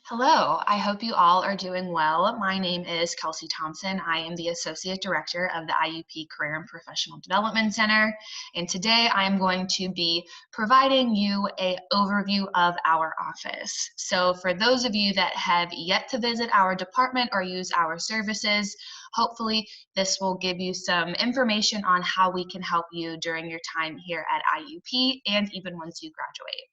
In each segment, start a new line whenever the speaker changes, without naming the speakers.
Hello, I hope you all are doing well. My name is Kelsey Thompson. I am the Associate Director of the IUP Career and Professional Development Center. And today I am going to be providing you an overview of our office. So for those of you that have yet to visit our department or use our services, hopefully this will give you some information on how we can help you during your time here at IUP and even once you graduate.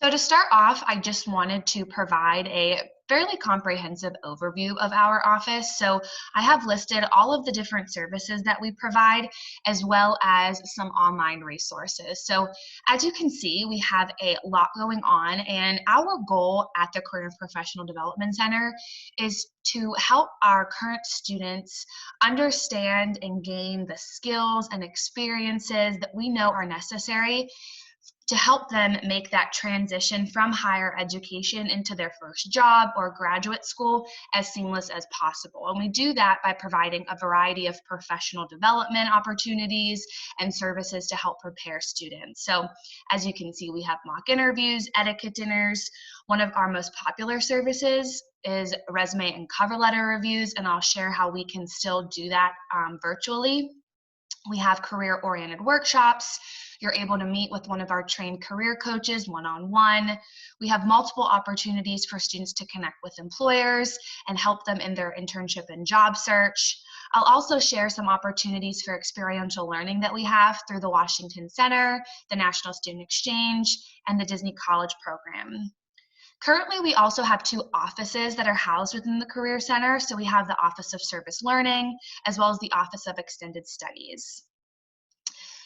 So to start off, I just wanted to provide a fairly comprehensive overview of our office. So I have listed all of the different services that we provide, as well as some online resources. So as you can see, we have a lot going on, and our goal at the Career and Professional Development Center is to help our current students understand and gain the skills and experiences that we know are necessary to help them make that transition from higher education into their first job or graduate school as seamless as possible. And we do that by providing a variety of professional development opportunities and services to help prepare students. So as you can see, we have mock interviews, etiquette dinners. One of our most popular services is resume and cover letter reviews, and I'll share how we can still do that virtually. We have career-oriented workshops. You're able to meet with one of our trained career coaches one-on-one. We have multiple opportunities for students to connect with employers and help them in their internship and job search. I'll also share some opportunities for experiential learning that we have through the Washington Center, the National Student Exchange, and the Disney College Program. Currently, we also have two offices that are housed within the Career Center. So we have the Office of Service Learning, as well as the Office of Extended Studies.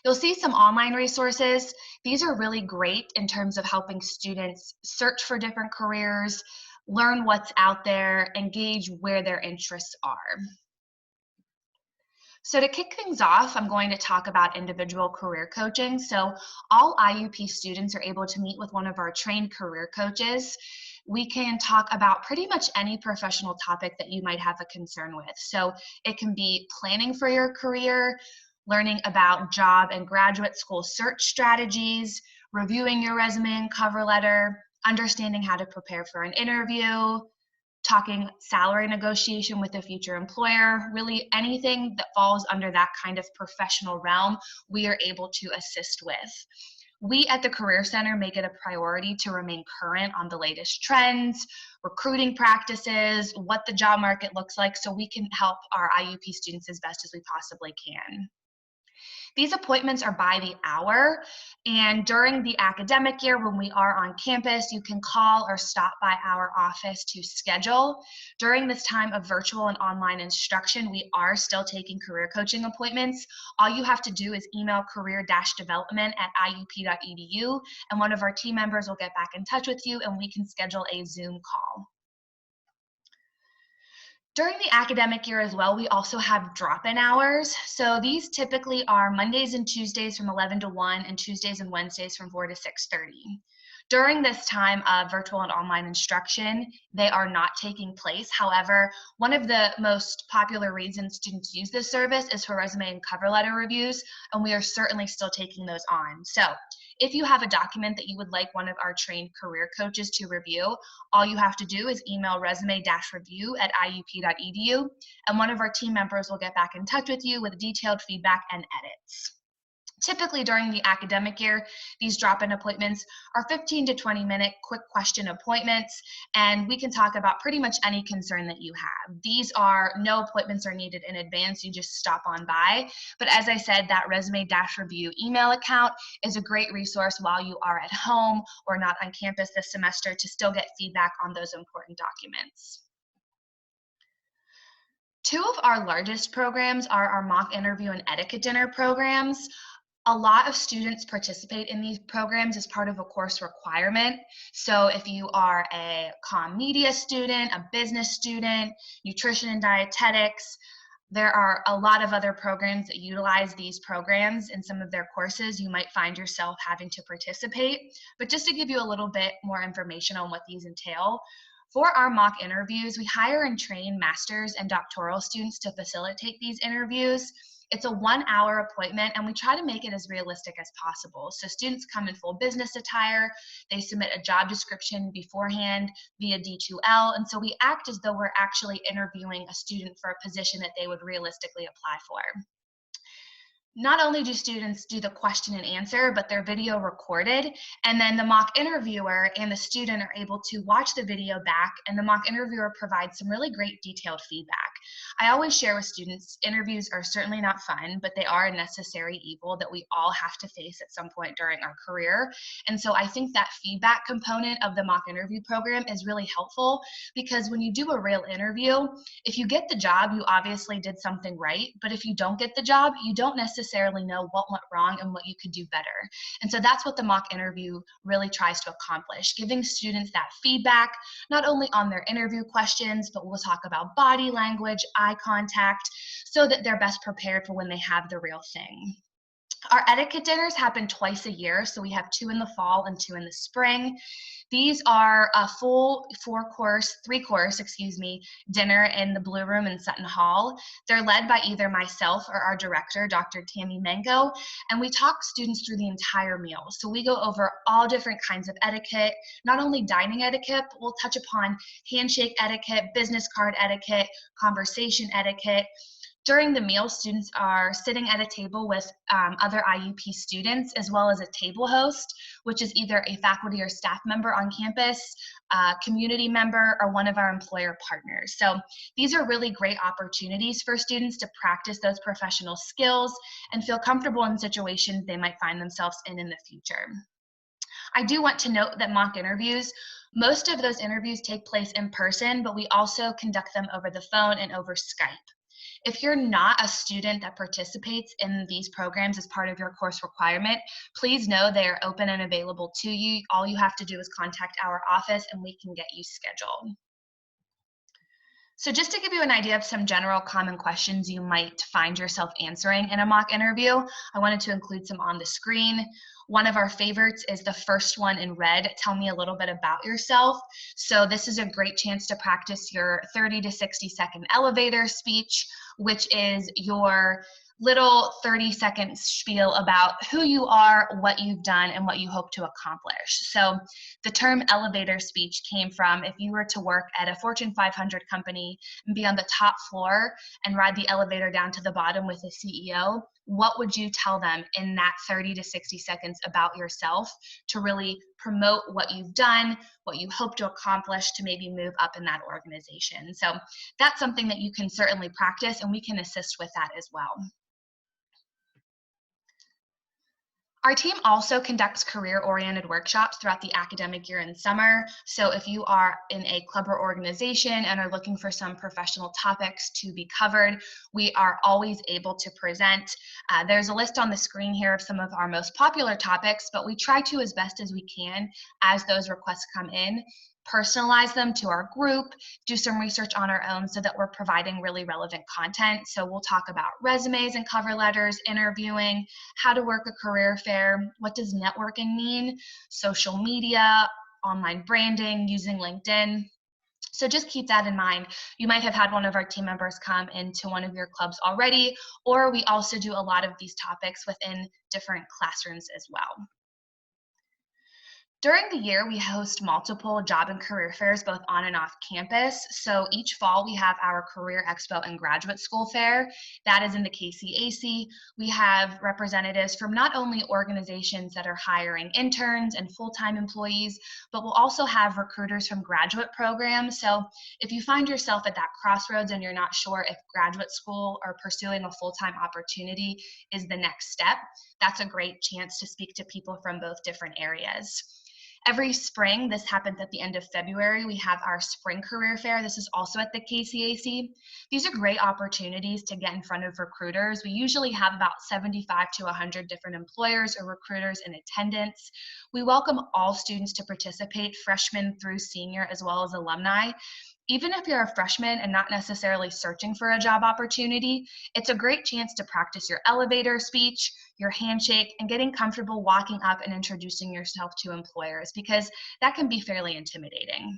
You'll see some online resources. These are really great in terms of helping students search for different careers, learn what's out there, and gauge where their interests are. So to kick things off, I'm going to talk about individual career coaching. So all IUP students are able to meet with one of our trained career coaches. We can talk about pretty much any professional topic that you might have a concern with. So it can be planning for your career, learning about job and graduate school search strategies, reviewing your resume and cover letter, understanding how to prepare for an interview, talking salary negotiation with a future employer, really anything that falls under that kind of professional realm, we are able to assist with. We at the Career Center make it a priority to remain current on the latest trends, recruiting practices, what the job market looks like, so we can help our IUP students as best as we possibly can. These appointments are by the hour, and during the academic year when we are on campus, you can call or stop by our office to schedule. During this time of virtual and online instruction, we are still taking career coaching appointments. All you have to do is email career-development@iup.edu, and one of our team members will get back in touch with you and we can schedule a Zoom call. During the academic year as well, we also have drop-in hours. So these typically are Mondays and Tuesdays from 11 to 1 and Tuesdays and Wednesdays from 4 to 6:30. During this time of virtual and online instruction, they are not taking place. However, one of the most popular reasons students use this service is for resume and cover letter reviews, and we are certainly still taking those on. So if you have a document that you would like one of our trained career coaches to review, all you have to do is email resume-review@iup.edu, and one of our team members will get back in touch with you with detailed feedback and edits. Typically during the academic year, these drop-in appointments are 15 to 20-minute quick question appointments, and we can talk about pretty much any concern that you have. These are no appointments are needed in advance, you just stop on by. But as I said, that resume-review email account is a great resource while you are at home or not on campus this semester to still get feedback on those important documents. Two of our largest programs are our mock interview and etiquette dinner programs. A lot of students participate in these programs as part of a course requirement. So if you are a comm media student, a business student, nutrition and dietetics, there are a lot of other programs that utilize these programs in some of their courses. You might find yourself having to participate. But just to give you a little bit more information on what these entail, for our mock interviews, we hire and train master's and doctoral students to facilitate these interviews. It's a 1-hour appointment, and we try to make it as realistic as possible. So students come in full business attire, they submit a job description beforehand via D2L, and so we act as though we're actually interviewing a student for a position that they would realistically apply for. Not only do students do the question and answer, but they're video recorded, and then the mock interviewer and the student are able to watch the video back, and the mock interviewer provides some really great detailed feedback. I always share with students, interviews are certainly not fun, but they are a necessary evil that we all have to face at some point during our career. And so I think that feedback component of the mock interview program is really helpful, because when you do a real interview, if you get the job, you obviously did something right, but if you don't get the job, you don't necessarily know what went wrong and what you could do better. And so that's what the mock interview really tries to accomplish, giving students that feedback, not only on their interview questions, but we'll talk about body language, eye contact, so that they're best prepared for when they have the real thing. Our etiquette dinners happen twice a year, so we have 2 in the fall and 2 in the spring. These are a full three-course, dinner in the Blue Room in Sutton Hall. They're led by either myself or our director, Dr. Tammy Mango, and we talk students through the entire meal. So we go over all different kinds of etiquette, not only dining etiquette, but we'll touch upon handshake etiquette, business card etiquette, conversation etiquette. During the meal, students are sitting at a table with other IUP students, as well as a table host, which is either a faculty or staff member on campus, a community member, or one of our employer partners. So these are really great opportunities for students to practice those professional skills and feel comfortable in situations they might find themselves in the future. I do want to note that mock interviews, most of those interviews take place in person, but we also conduct them over the phone and over Skype. If you're not a student that participates in these programs as part of your course requirement, please know they are open and available to you. All you have to do is contact our office and we can get you scheduled. So just to give you an idea of some general common questions you might find yourself answering in a mock interview, I wanted to include some on the screen. One of our favorites is the first one in red, tell me a little bit about yourself. So this is a great chance to practice your 30 to 60-second elevator speech, which is your little 30-second spiel about who you are, what you've done, and what you hope to accomplish. So the term elevator speech came from if you were to work at a Fortune 500 company and be on the top floor and ride the elevator down to the bottom with the CEO, what would you tell them in that 30 to 60 seconds about yourself to really promote what you've done, what you hope to accomplish to maybe move up in that organization? So that's something that you can certainly practice, and we can assist with that as well. Our team also conducts career-oriented workshops throughout the academic year and summer. So if you are in a club or organization and are looking for some professional topics to be covered, we are always able to present. There's a list on the screen here of some of our most popular topics, but we try to, as best as we can, as those requests come in, personalize them to our group, do some research on our own so that we're providing really relevant content. So we'll talk about resumes and cover letters, interviewing, how to work a career fair, what does networking mean, social media, online branding, using LinkedIn. So just keep that in mind. You might have had one of our team members come into one of your clubs already, or we also do a lot of these topics within different classrooms as well. During the year, we host multiple job and career fairs, both on and off campus. So each fall, we have our Career Expo and Graduate School Fair. That is in the KCAC. We have representatives from not only organizations that are hiring interns and full-time employees, but we'll also have recruiters from graduate programs. So if you find yourself at that crossroads and you're not sure if graduate school or pursuing a full-time opportunity is the next step, that's a great chance to speak to people from both different areas. Every spring, this happens at the end of February, we have our spring career fair. This is also at the KCAC. These are great opportunities to get in front of recruiters. We usually have about 75 to 100 different employers or recruiters in attendance. We welcome all students to participate, freshmen through senior, as well as alumni. Even if you're a freshman and not necessarily searching for a job opportunity, it's a great chance to practice your elevator speech, your handshake, and getting comfortable walking up and introducing yourself to employers, because that can be fairly intimidating.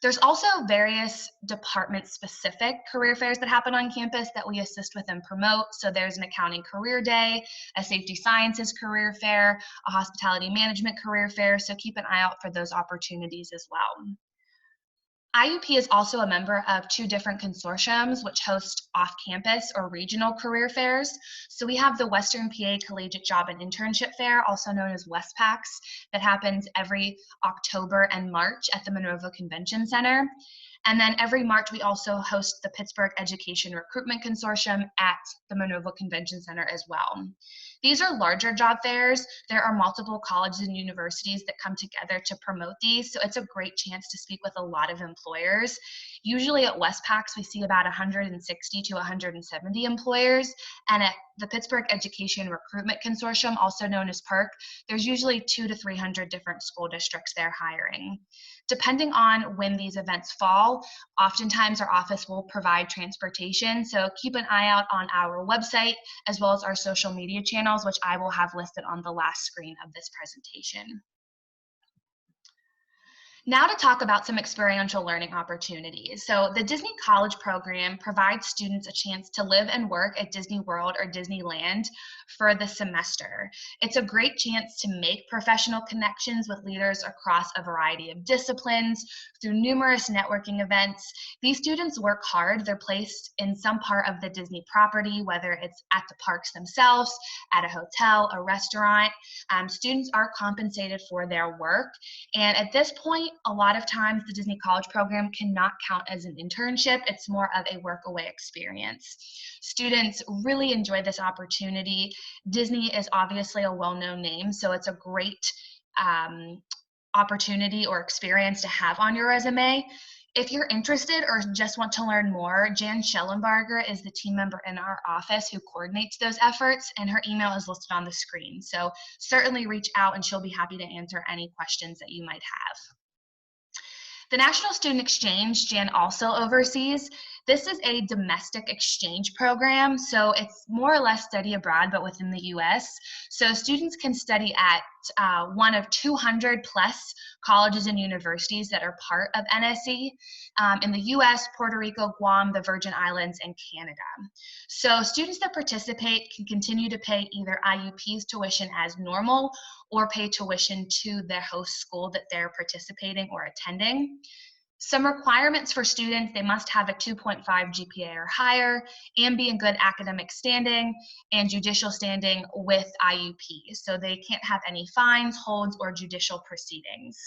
There's also various department-specific career fairs that happen on campus that we assist with and promote. So there's an accounting career day, a safety sciences career fair, a hospitality management career fair. So keep an eye out for those opportunities as well. IUP is also a member of two different consortiums which host off-campus or regional career fairs. So we have the Western PA Collegiate Job and Internship Fair, also known as WestPACs, that happens every October and March at the Monroeville Convention Center. And then every March, we also host the Pittsburgh Education Recruitment Consortium at the Monroeville Convention Center as well. These are larger job fairs. There are multiple colleges and universities that come together to promote these, so it's a great chance to speak with a lot of employers. Usually at WestPACs, we see about 160 to 170 employers, and at the Pittsburgh Education Recruitment Consortium, also known as PERC, there's usually 200 to 300 different school districts they're hiring. Depending on when these events fall, oftentimes our office will provide transportation, so keep an eye out on our website as well as our social media channels, which I will have listed on the last screen of this presentation. Now to talk about some experiential learning opportunities. So the Disney College program provides students a chance to live and work at Disney World or Disneyland for the semester. It's a great chance to make professional connections with leaders across a variety of disciplines through numerous networking events. These students work hard. They're placed in some part of the Disney property, whether it's at the parks themselves, at a hotel, a restaurant. Students are compensated for their work. And at this point, a lot of times the Disney College program cannot count as an internship. It's more of a work-away experience. Students really enjoy this opportunity. Disney is obviously a well-known name, so it's a great opportunity or experience to have on your resume. If you're interested or just want to learn more, Jan Schellenbarger is the team member in our office who coordinates those efforts, and her email is listed on the screen. So certainly reach out and she'll be happy to answer any questions that you might have. The National Student Exchange, Jan also oversees. This is a domestic exchange program, so it's more or less study abroad, but within the US. So students can study at one of 200 plus colleges and universities that are part of NSE in the US, Puerto Rico, Guam, the Virgin Islands, and Canada. So students that participate can continue to pay either IUP's tuition as normal or pay tuition to the host school that they're participating or attending. Some requirements for students: they must have a 2.5 GPA or higher and be in good academic standing and judicial standing with IUP. So they can't have any fines, holds, or judicial proceedings.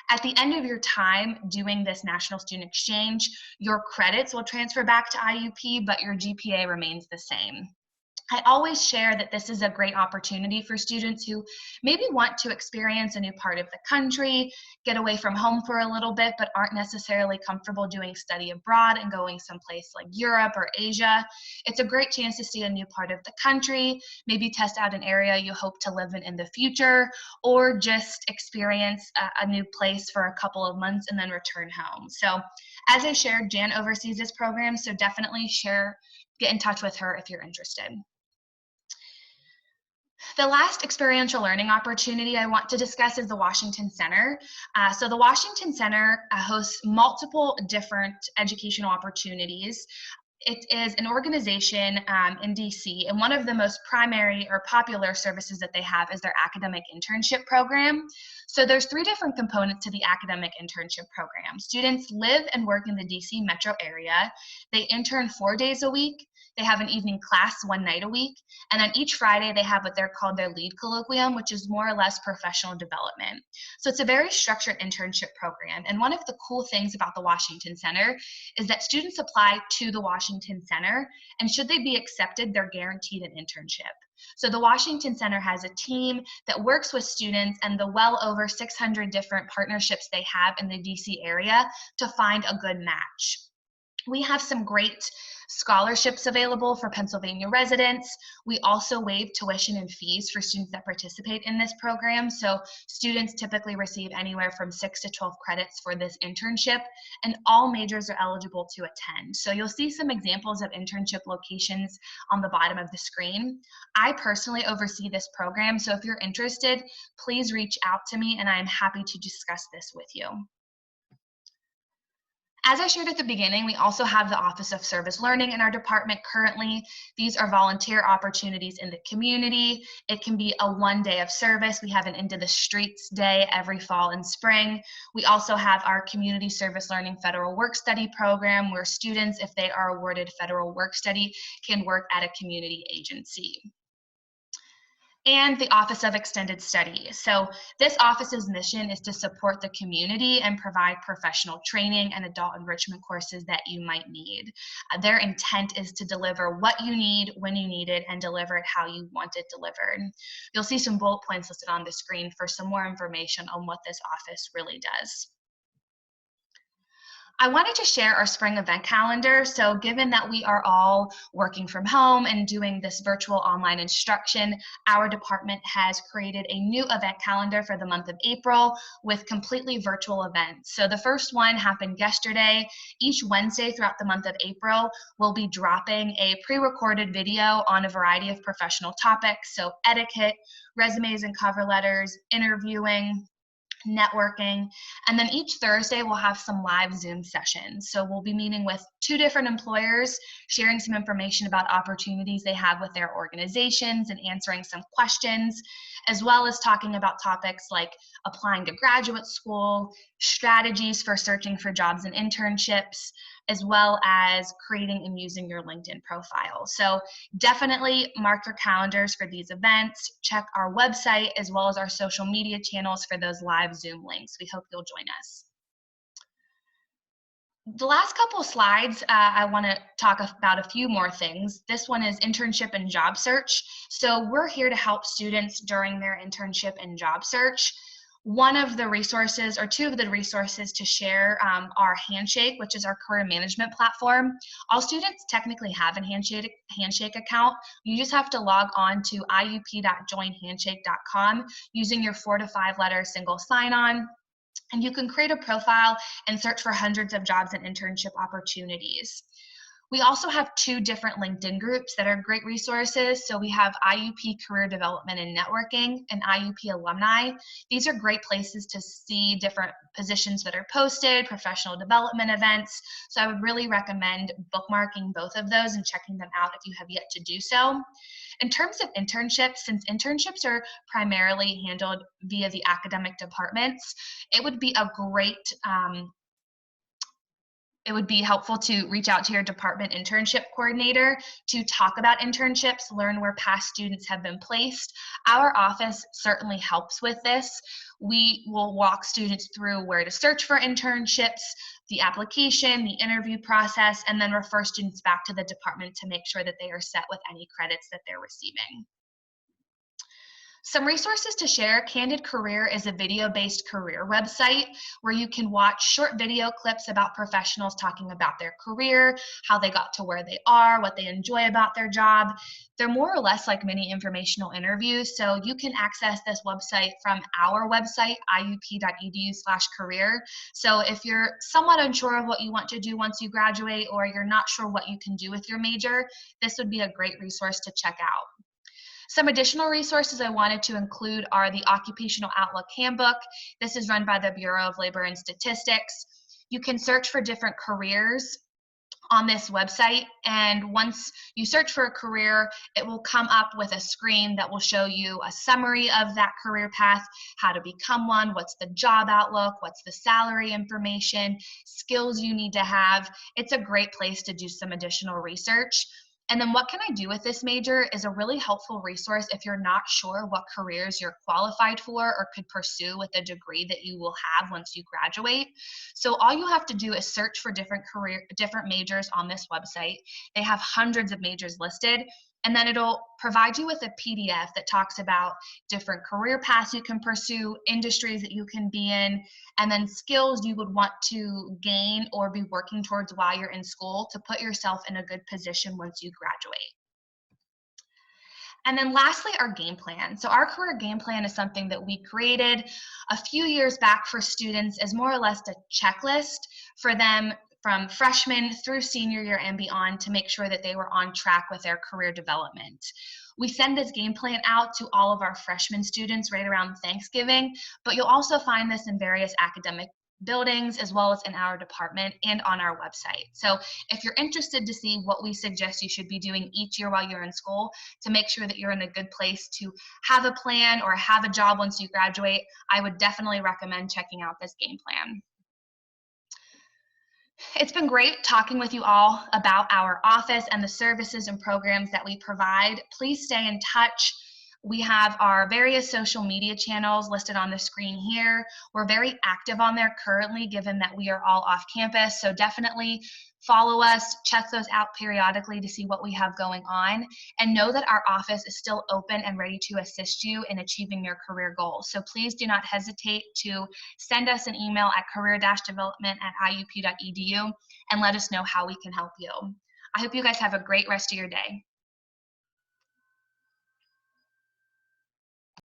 At the end of your time doing this National Student Exchange, your credits will transfer back to IUP, but your GPA remains the same. I always share that this is a great opportunity for students who maybe want to experience a new part of the country, get away from home for a little bit, but aren't necessarily comfortable doing study abroad and going someplace like Europe or Asia. It's a great chance to see a new part of the country, maybe test out an area you hope to live in the future, or just experience a new place for a couple of months and then return home. So as I shared, Jan oversees this program, so definitely get in touch with her if you're interested. The last experiential learning opportunity I want to discuss is the Washington Center. So the Washington Center hosts multiple different educational opportunities. It is an organization in DC, and one of the most primary or popular services that they have is their academic internship program. So there's 3 different components to the academic internship program. Students live and work in the DC metro area. They intern 4 days a week. They have an evening class 1 night a week, and then each Friday they have what they're called their lead colloquium, which is more or less professional development. So it's a very structured internship program, and one of the cool things about the Washington Center is that students apply to the Washington Center, and should they be accepted, they're guaranteed an internship. So the Washington Center has a team that works with students and the well over 600 different partnerships they have in the DC area to find a good match. We have some great scholarships available for Pennsylvania residents. We also waive tuition and fees for students that participate in this program. So students typically receive anywhere from 6 to 12 credits for this internship, and all majors are eligible to attend. So you'll see some examples of internship locations on the bottom of the screen. I personally oversee this program, so if you're interested, please reach out to me and I am happy to discuss this with you. As I shared at the beginning, we also have the Office of Service Learning in our department currently. These are volunteer opportunities in the community. It can be a 1 day of service. We have an Into the Streets day every fall and spring. We also have our Community Service Learning Federal Work Study program, where students, if they are awarded federal work study, can work at a community agency. And the Office of Extended Study. So this office's mission is to support the community and provide professional training and adult enrichment courses that you might need. Their intent is to deliver what you need when you need it and deliver it how you want it delivered. You'll see some bullet points listed on the screen for some more information on what this office really does. I wanted to share our spring event calendar. So given that we are all working from home and doing this virtual online instruction, our department has created a new event calendar for the month of April with completely virtual events. So the first one happened yesterday. Each Wednesday throughout the month of April, we'll be dropping a pre-recorded video on a variety of professional topics. So etiquette, resumes and cover letters, interviewing, networking, and then each Thursday we'll have some live Zoom sessions. So we'll be meeting with 2 different employers, sharing some information about opportunities they have with their organizations and answering some questions, as well as talking about topics like applying to graduate school, strategies for searching for jobs and internships, as well as creating and using your LinkedIn profile. So definitely mark your calendars for these events. Check our website as well as our social media channels for those live Zoom links. We hope you'll join us. The last couple of slides, I want to talk about a few more things. This one is internship and job search. So we're here to help students during their internship and job search. One of the resources, or 2 of the resources to share, are Handshake, which is our career management platform. All students technically have a Handshake account. You just have to log on to iup.joinhandshake.com using your 4 to 5 letter single sign-on, and you can create a profile and search for hundreds of jobs and internship opportunities. We also have 2 different LinkedIn groups that are great resources. So we have IUP Career Development and Networking and IUP Alumni. These are great places to see different positions that are posted, professional development events. So I would really recommend bookmarking both of those and checking them out if you have yet to do so. In terms of internships, since internships are primarily handled via the academic departments, it would be a great it would be helpful to reach out to your department internship coordinator to talk about internships, learn where past students have been placed. Our office certainly helps with this. We will walk students through where to search for internships, the application, the interview process, and then refer students back to the department to make sure that they are set with any credits that they're receiving. Some resources to share. Candid Career is a video-based career website where you can watch short video clips about professionals talking about their career, how they got to where they are, what they enjoy about their job. They're more or less like mini informational interviews, so you can access this website from our website, iup.edu/career. So if you're somewhat unsure of what you want to do once you graduate, or you're not sure what you can do with your major, this would be a great resource to check out. Some additional resources I wanted to include are the Occupational Outlook Handbook. This is run by the Bureau of Labor and Statistics. You can search for different careers on this website, and once you search for a career, it will come up with a screen that will show you a summary of that career path, how to become one, what's the job outlook, what's the salary information, skills you need to have. It's a great place to do some additional research. And then What Can I Do with This Major is a really helpful resource if you're not sure what careers you're qualified for or could pursue with the degree that you will have once you graduate. So all you have to do is search for different majors on this website. They have hundreds of majors listed, and then it'll provide you with a PDF that talks about different career paths you can pursue, industries that you can be in, and then skills you would want to gain or be working towards while you're in school to put yourself in a good position once you graduate. And then lastly, our game plan. So our career game plan is something that we created a few years back for students as more or less a checklist for them from freshman through senior year and beyond to make sure that they were on track with their career development. We send this game plan out to all of our freshman students right around Thanksgiving, but you'll also find this in various academic buildings as well as in our department and on our website. So if you're interested to see what we suggest you should be doing each year while you're in school to make sure that you're in a good place to have a plan or have a job once you graduate, I would definitely recommend checking out this game plan. It's been great talking with you all about our office and the services and programs that we provide. Please stay in touch. We have our various social media channels listed on the screen here. We're very active on there currently, given that we are all off campus. So definitely follow us, check those out periodically to see what we have going on, and know that our office is still open and ready to assist you in achieving your career goals. So please do not hesitate to send us an email at career-development@iup.edu and let us know how we can help you. I hope you guys have a great rest of your day.